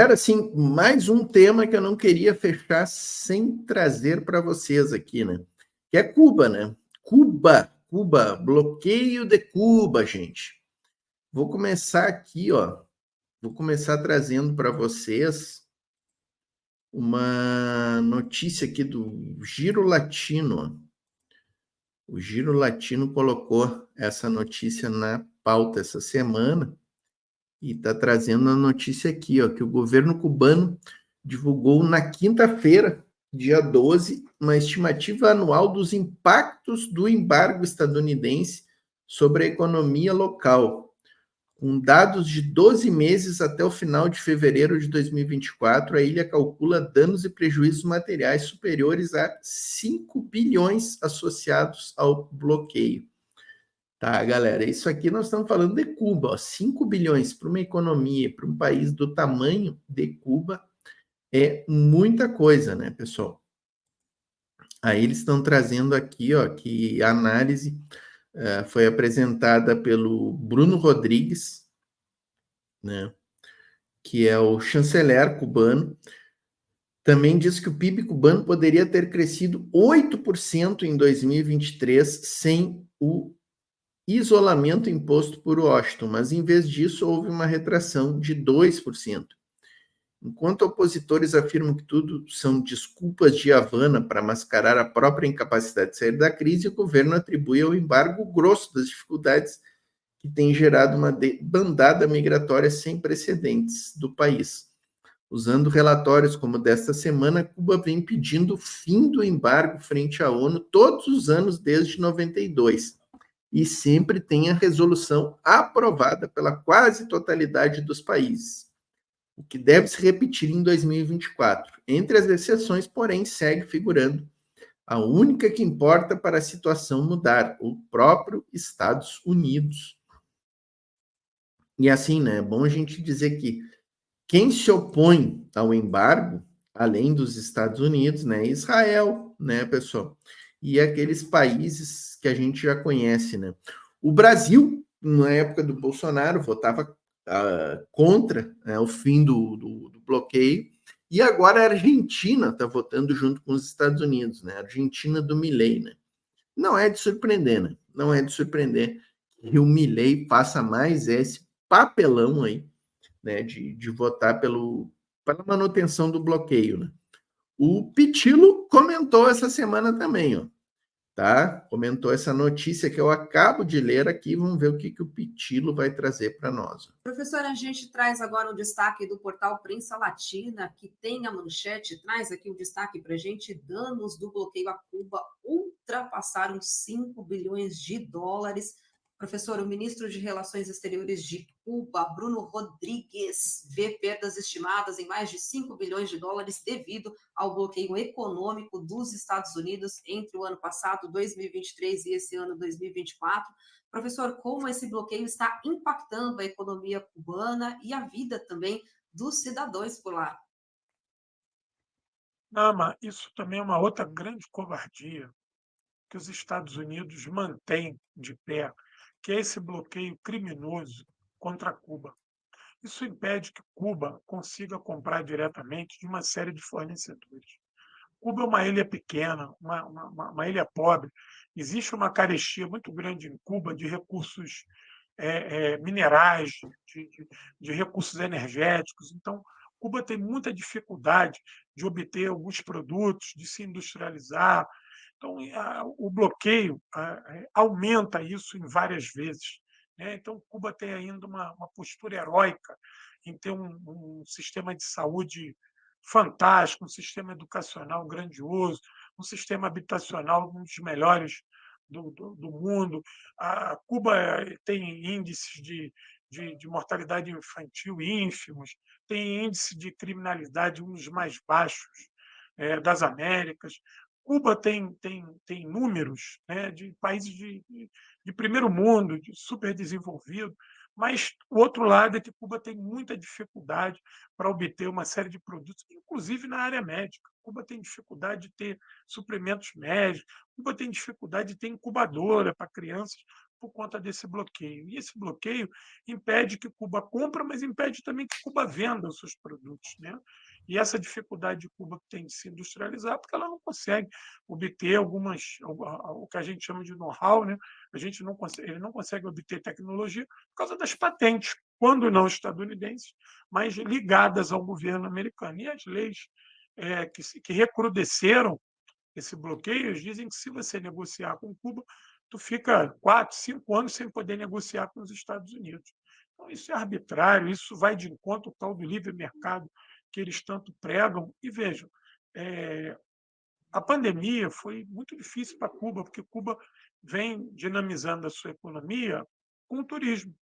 Era assim, mais um tema que eu não queria fechar sem trazer para vocês aqui, né? Que é Cuba, né? Cuba, bloqueio de Cuba, gente. Vou começar aqui, ó. Vou começar trazendo para vocês uma notícia aqui do Giro Latino. O Giro Latino colocou essa notícia na pauta essa semana e está trazendo a notícia aqui, ó, que o governo cubano divulgou na quinta-feira, dia 12, uma estimativa anual dos impactos do embargo estadunidense sobre a economia local, com dados de 12 meses até o final de fevereiro de 2024, a ilha calcula danos e prejuízos materiais superiores a 5 bilhões associados ao bloqueio. Tá, galera, isso aqui nós estamos falando de Cuba, ó, 5 bilhões para uma economia, para um país do tamanho de Cuba, é muita coisa, né, pessoal? Aí eles estão trazendo aqui, ó, que a análise foi apresentada pelo Bruno Rodrigues, né, que é o chanceler cubano. Também diz que o PIB cubano poderia ter crescido 8% em 2023 sem o isolamento imposto por Washington, mas em vez disso houve uma retração de 2%. Enquanto opositores afirmam que tudo são desculpas de Havana para mascarar a própria incapacidade de sair da crise, o governo atribui ao embargo grosso das dificuldades que tem gerado uma bandada migratória sem precedentes do país. Usando relatórios como desta semana, Cuba vem pedindo o fim do embargo frente à ONU todos os anos desde 92 e sempre tem a resolução aprovada pela quase totalidade dos países, o que deve se repetir em 2024. Entre as exceções, porém, segue figurando a única que importa para a situação mudar, o próprio Estados Unidos. E assim, né, é bom a gente dizer que quem se opõe ao embargo, além dos Estados Unidos, né, Israel, né, pessoal, e aqueles países que a gente já conhece, né. O Brasil, na época do Bolsonaro, votava contra, né, o fim do bloqueio, e agora a Argentina está votando junto com os Estados Unidos, né, a Argentina do Milei, né. Não é de surpreender, né, não é de surpreender que o Milei faça mais esse papelão aí, né, de votar pela manutenção do bloqueio. Né? O Pitilo comentou essa semana também, ó, tá? Comentou essa notícia que eu acabo de ler aqui. Vamos ver o que o Pitilo vai trazer para nós. Professor, a gente traz agora o destaque do portal Prensa Latina, que tem a manchete, traz aqui o destaque para a gente: danos do bloqueio a Cuba ultrapassaram 5 bilhões de dólares. Professor, o ministro de Relações Exteriores de Cuba, Bruno Rodrigues, vê perdas estimadas em mais de 5 bilhões de dólares devido ao bloqueio econômico dos Estados Unidos entre o ano passado, 2023, e esse ano, 2024. Professor, como esse bloqueio está impactando a economia cubana e a vida também dos cidadãos por lá? Nama, isso também é uma outra grande covardia que os Estados Unidos mantêm de pé, que é esse bloqueio criminoso contra Cuba. Isso impede que Cuba consiga comprar diretamente de uma série de fornecedores. Cuba é uma ilha pequena, uma ilha pobre. Existe uma carestia muito grande em Cuba de recursos minerais, de recursos energéticos. Então, Cuba tem muita dificuldade de obter alguns produtos, de se industrializar. Então, o bloqueio aumenta isso em várias vezes. Né? Então, Cuba tem ainda uma postura heróica em ter um sistema de saúde fantástico, um sistema educacional grandioso, um sistema habitacional um dos melhores do mundo. A Cuba tem índices de mortalidade infantil ínfimos, tem índice de criminalidade um dos mais baixos das Américas. Cuba tem números, né, de países de primeiro mundo, de super desenvolvido, mas o outro lado é que Cuba tem muita dificuldade para obter uma série de produtos, inclusive na área médica. Cuba tem dificuldade de ter suprimentos médicos, Cuba tem dificuldade de ter incubadora para crianças, por conta desse bloqueio. E esse bloqueio impede que Cuba compre, mas impede também que Cuba venda os seus produtos, né? E essa dificuldade de Cuba que tem de se industrializar, porque ela não consegue obter o que a gente chama de know-how, né? Ele não consegue obter tecnologia por causa das patentes, quando não estadunidenses, mas ligadas ao governo americano. E as leis que recrudesceram esse bloqueio, eles dizem que se você negociar com Cuba, tu fica 4, 5 anos sem poder negociar com os Estados Unidos. Então, isso é arbitrário, isso vai de encontro ao tal do livre mercado que eles tanto pregam. E vejam, a pandemia foi muito difícil para Cuba, porque Cuba vem dinamizando a sua economia com o turismo.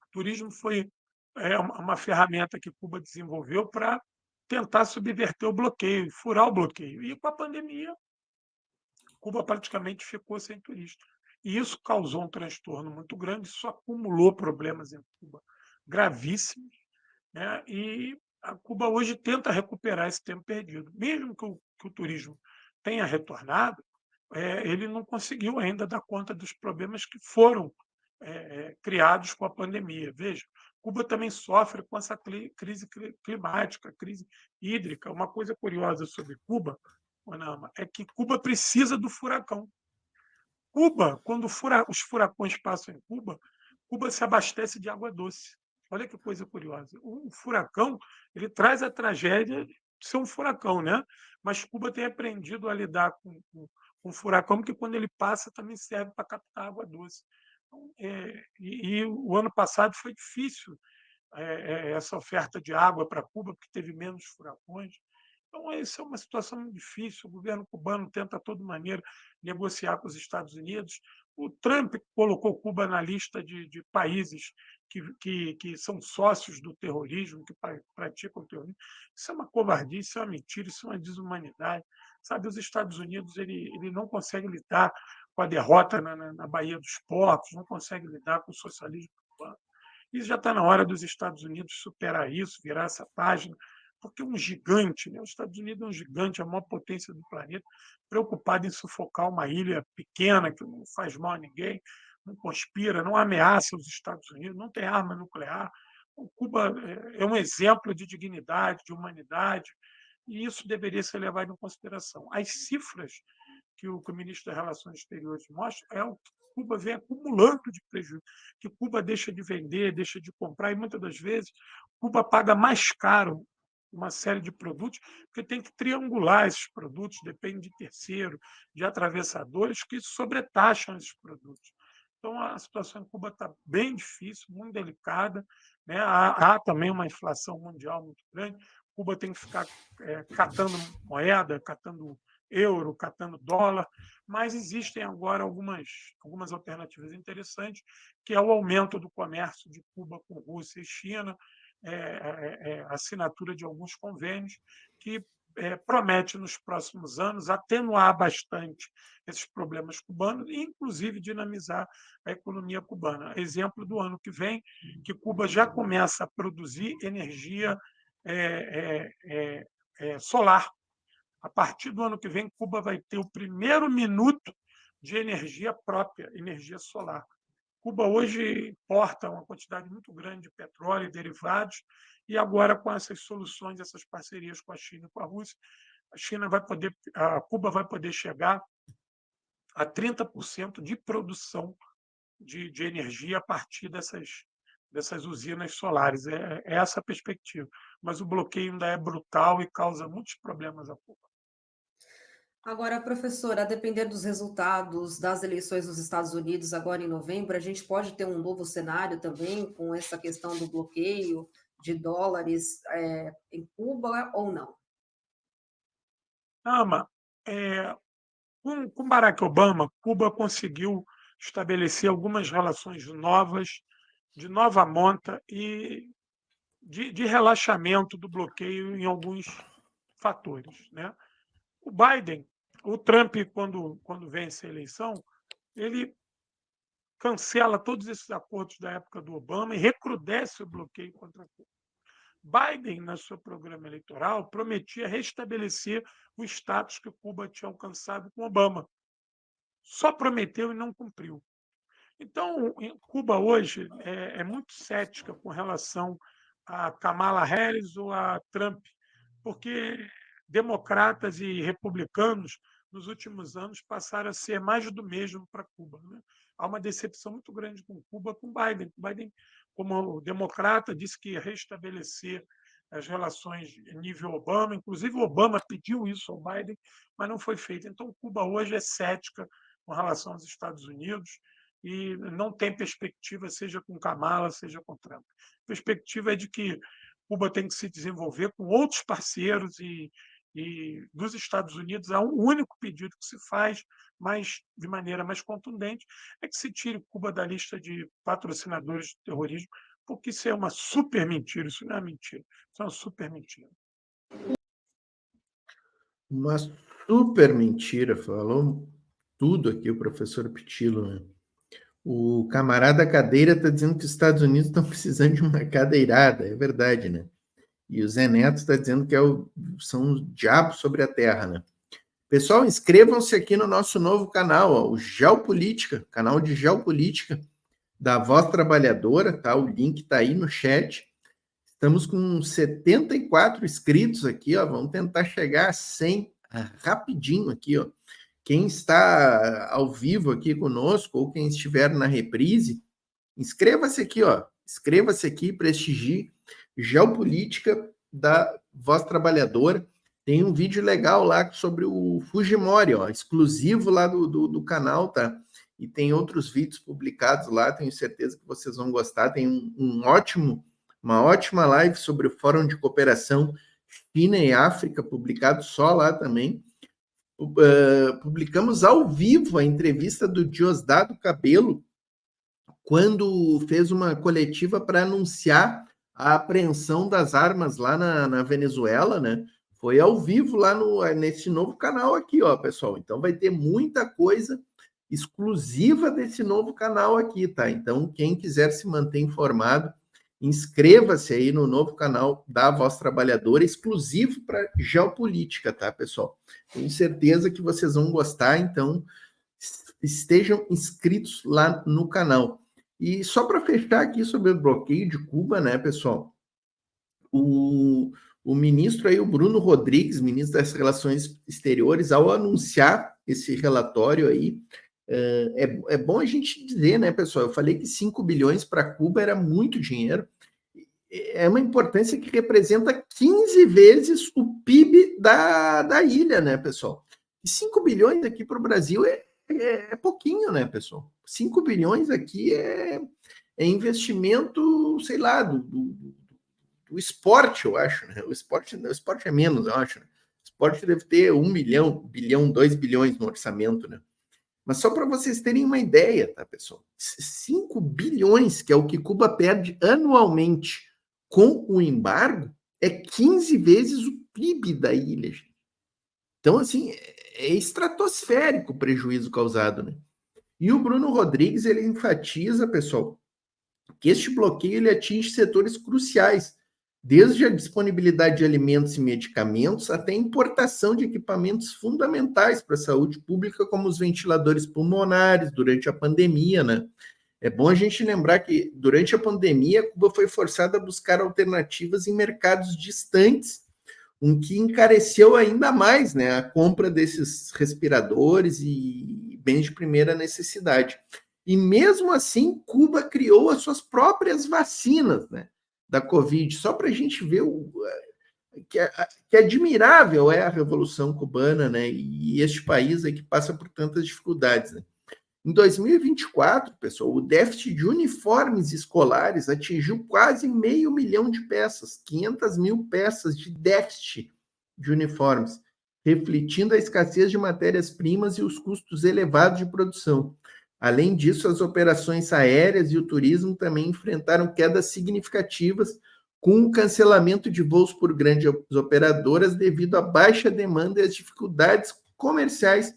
O turismo foi uma ferramenta que Cuba desenvolveu para tentar subverter o bloqueio, furar o bloqueio. E com a pandemia, Cuba praticamente ficou sem turista. E isso causou um transtorno muito grande, isso acumulou problemas em Cuba gravíssimos, né? E a Cuba hoje tenta recuperar esse tempo perdido. Mesmo que o turismo tenha retornado, ele não conseguiu ainda dar conta dos problemas que foram criados com a pandemia. Veja, Cuba também sofre com essa crise climática, crise hídrica. Uma coisa curiosa sobre Cuba, Onama, é que Cuba precisa do furacão. Cuba, quando os furacões passam em Cuba, Cuba se abastece de água doce. Olha que coisa curiosa. O furacão, ele traz a tragédia de ser um furacão, né? Mas Cuba tem aprendido a lidar com o furacão, porque quando ele passa também serve para captar água doce. Então, e o ano passado foi difícil essa oferta de água para Cuba, porque teve menos furacões. Então, essa é uma situação muito difícil. O governo cubano tenta, de toda maneira, negociar com os Estados Unidos. O Trump colocou Cuba na lista de países que são sócios do terrorismo, que praticam o terrorismo. Isso é uma covardia, isso é uma mentira, isso é uma desumanidade. Sabe, os Estados Unidos ele não consegue lidar com a derrota na Baía dos Porcos, não consegue lidar com o socialismo cubano. E já está na hora dos Estados Unidos superar isso, virar essa página, porque um gigante, né? Os Estados Unidos é um gigante, a maior potência do planeta, preocupado em sufocar uma ilha pequena que não faz mal a ninguém, não conspira, não ameaça os Estados Unidos, não tem arma nuclear. O Cuba é um exemplo de dignidade, de humanidade, e isso deveria ser levado em consideração. As cifras que o ministro das Relações Exteriores mostra é o que Cuba vem acumulando de prejuízo, que Cuba deixa de vender, deixa de comprar, e muitas das vezes Cuba paga mais caro uma série de produtos, porque tem que triangular esses produtos, depende de terceiro, de atravessadores que sobretaxam esses produtos. Então, a situação em Cuba está bem difícil, muito delicada, né? Há também uma inflação mundial muito grande. Cuba tem que ficar catando moeda, catando euro, catando dólar, mas existem agora algumas alternativas interessantes, que é o aumento do comércio de Cuba com Rússia e China, assinatura de alguns convênios que promete nos próximos anos atenuar bastante esses problemas cubanos e, inclusive, dinamizar a economia cubana. Exemplo do ano que vem, que Cuba já começa a produzir energia solar. A partir do ano que vem, Cuba vai ter o primeiro minuto de energia própria, energia solar. Cuba hoje importa uma quantidade muito grande de petróleo e derivados, e agora, com essas soluções, essas parcerias com a China e com a Rússia, a Cuba vai poder chegar a 30% de produção de energia a partir dessas usinas solares. É essa a perspectiva. Mas o bloqueio ainda é brutal e causa muitos problemas a Cuba. Agora, professora, a depender dos resultados das eleições nos Estados Unidos, agora em novembro, a gente pode ter um novo cenário também com essa questão do bloqueio de dólares em Cuba ou não? Ama, com Barack Obama, Cuba conseguiu estabelecer algumas relações novas, de nova monta e de relaxamento do bloqueio em alguns fatores, né? O Trump, quando vence a eleição, ele cancela todos esses acordos da época do Obama e recrudesce o bloqueio contra Cuba. Biden, na seu programa eleitoral, prometia restabelecer o status que Cuba tinha alcançado com Obama. Só prometeu e não cumpriu. Então, Cuba hoje é muito cética com relação a Kamala Harris ou a Trump, porque democratas e republicanos, nos últimos anos, passaram a ser mais do mesmo para Cuba, né? Há uma decepção muito grande com Cuba, com Biden. Biden, como democrata, disse que ia restabelecer as relações nível Obama, inclusive o Obama pediu isso ao Biden, mas não foi feito. Então, Cuba hoje é cética com relação aos Estados Unidos e não tem perspectiva, seja com Kamala, seja com Trump. A perspectiva é de que Cuba tem que se desenvolver com outros parceiros e dos Estados Unidos há um único pedido que se faz, mas de maneira mais contundente, é que se tire Cuba da lista de patrocinadores de terrorismo, porque isso é uma super mentira, isso não é mentira, isso é uma super mentira. Uma super mentira, falou tudo aqui o professor Pitilo, né? O camarada cadeira está dizendo que os Estados Unidos estão precisando de uma cadeirada, é verdade, né? E o Zé Neto está dizendo que são os diabos sobre a terra, né? Pessoal, inscrevam-se aqui no nosso novo canal, ó, o Geopolítica, canal de Geopolítica da Voz Trabalhadora, tá? O link está aí no chat. Estamos com 74 inscritos aqui, ó. Vamos tentar chegar a 100 rapidinho aqui, ó. Quem está ao vivo aqui conosco ou quem estiver na reprise, inscreva-se aqui, ó. Inscreva-se aqui, prestigie Geopolítica da Voz Trabalhadora. Tem um vídeo legal lá sobre o Fujimori, ó, exclusivo lá do canal, tá? E tem outros vídeos publicados lá, tenho certeza que vocês vão gostar. Tem uma ótima live sobre o Fórum de Cooperação China e África, publicado só lá também. Publicamos ao vivo a entrevista do Diosdado Cabello, quando fez uma coletiva para anunciar a apreensão das armas lá na Venezuela, né? Foi ao vivo lá nesse novo canal aqui, ó, pessoal. Então vai ter muita coisa exclusiva desse novo canal aqui, tá? Então, quem quiser se manter informado, inscreva-se aí no novo canal da Voz Trabalhadora, exclusivo para Geopolítica, tá, pessoal? Tenho certeza que vocês vão gostar, então estejam inscritos lá no canal. E só para fechar aqui sobre o bloqueio de Cuba, né, pessoal? O ministro aí, o Bruno Rodrigues, ministro das Relações Exteriores, ao anunciar esse relatório aí, é bom a gente dizer, né, pessoal? Eu falei que 5 bilhões para Cuba era muito dinheiro. É uma importância que representa 15 vezes o PIB da ilha, né, pessoal? E 5 bilhões aqui para o Brasil é pouquinho, né, pessoal? 5 bilhões aqui é investimento, sei lá, do esporte, eu acho, né? O esporte é menos, eu acho, né? O esporte deve ter 1 bilhão, 2 bilhões no orçamento, né? Mas só para vocês terem uma ideia, tá, pessoal? 5 bilhões, que é o que Cuba perde anualmente com o embargo, é 15 vezes o PIB da ilha, gente. Então, assim, é estratosférico o prejuízo causado, né? E o Bruno Rodrigues, ele enfatiza, pessoal, que este bloqueio ele atinge setores cruciais, desde a disponibilidade de alimentos e medicamentos até a importação de equipamentos fundamentais para a saúde pública, como os ventiladores pulmonares durante a pandemia, né? É bom a gente lembrar que durante a pandemia, Cuba foi forçada a buscar alternativas em mercados distantes, o que encareceu ainda mais, né, a compra desses respiradores e bens de primeira necessidade. E mesmo assim, Cuba criou as suas próprias vacinas, né, da Covid, só para a gente ver que admirável é a Revolução Cubana, né, e este país que passa por tantas dificuldades, né. Em 2024, pessoal, o déficit de uniformes escolares atingiu quase 500 mil de peças, 500 mil peças de déficit de uniformes, refletindo a escassez de matérias-primas e os custos elevados de produção. Além disso, as operações aéreas e o turismo também enfrentaram quedas significativas, com o cancelamento de voos por grandes operadoras devido à baixa demanda e às dificuldades comerciais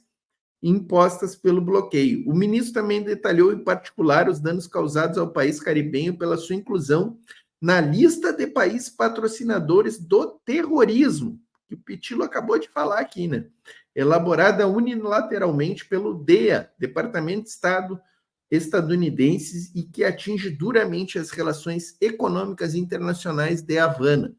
impostas pelo bloqueio. O ministro também detalhou em particular os danos causados ao país caribenho pela sua inclusão na lista de países patrocinadores do terrorismo, que o Pitilo acabou de falar aqui, né? Elaborada unilateralmente pelo DEA, Departamento de Estado estadunidenses e que atinge duramente as relações econômicas internacionais de Havana.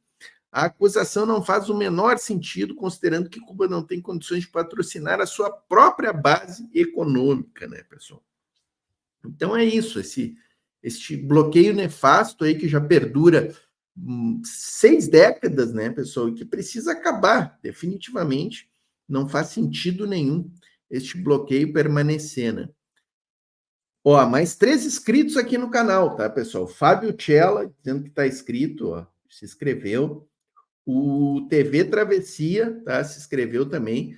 A acusação não faz o menor sentido, considerando que Cuba não tem condições de patrocinar a sua própria base econômica, né, pessoal? Então é isso, este bloqueio nefasto aí que já perdura 6 décadas, né, pessoal, e que precisa acabar, definitivamente. Não faz sentido nenhum este bloqueio permanecer, né? Ó, mais 3 inscritos aqui no canal, tá, pessoal? Fábio Cella, dizendo que está inscrito, ó, se inscreveu. O TV Travessia, tá, se inscreveu também.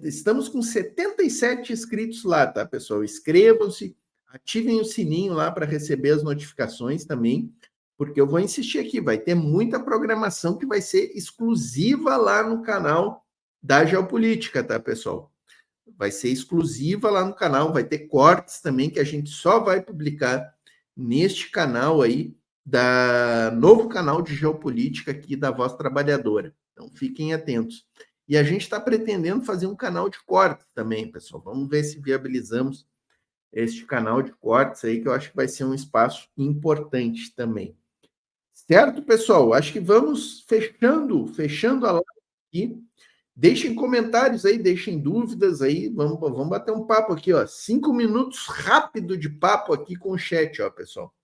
Estamos com 77 inscritos lá, tá, pessoal? Inscrevam-se, ativem o sininho lá para receber as notificações também, porque eu vou insistir aqui, vai ter muita programação que vai ser exclusiva lá no canal da Geopolítica, tá, pessoal? Vai ser exclusiva lá no canal, vai ter cortes também que a gente só vai publicar neste canal aí, novo canal de geopolítica aqui da Voz Trabalhadora. Então, fiquem atentos. E a gente está pretendendo fazer um canal de cortes também, pessoal. Vamos ver se viabilizamos este canal de cortes aí, que eu acho que vai ser um espaço importante também. Certo, pessoal? Acho que vamos fechando a live aqui. Deixem comentários aí, deixem dúvidas aí, vamos bater um papo aqui, ó. 5 minutos rápido de papo aqui com o chat, ó, pessoal.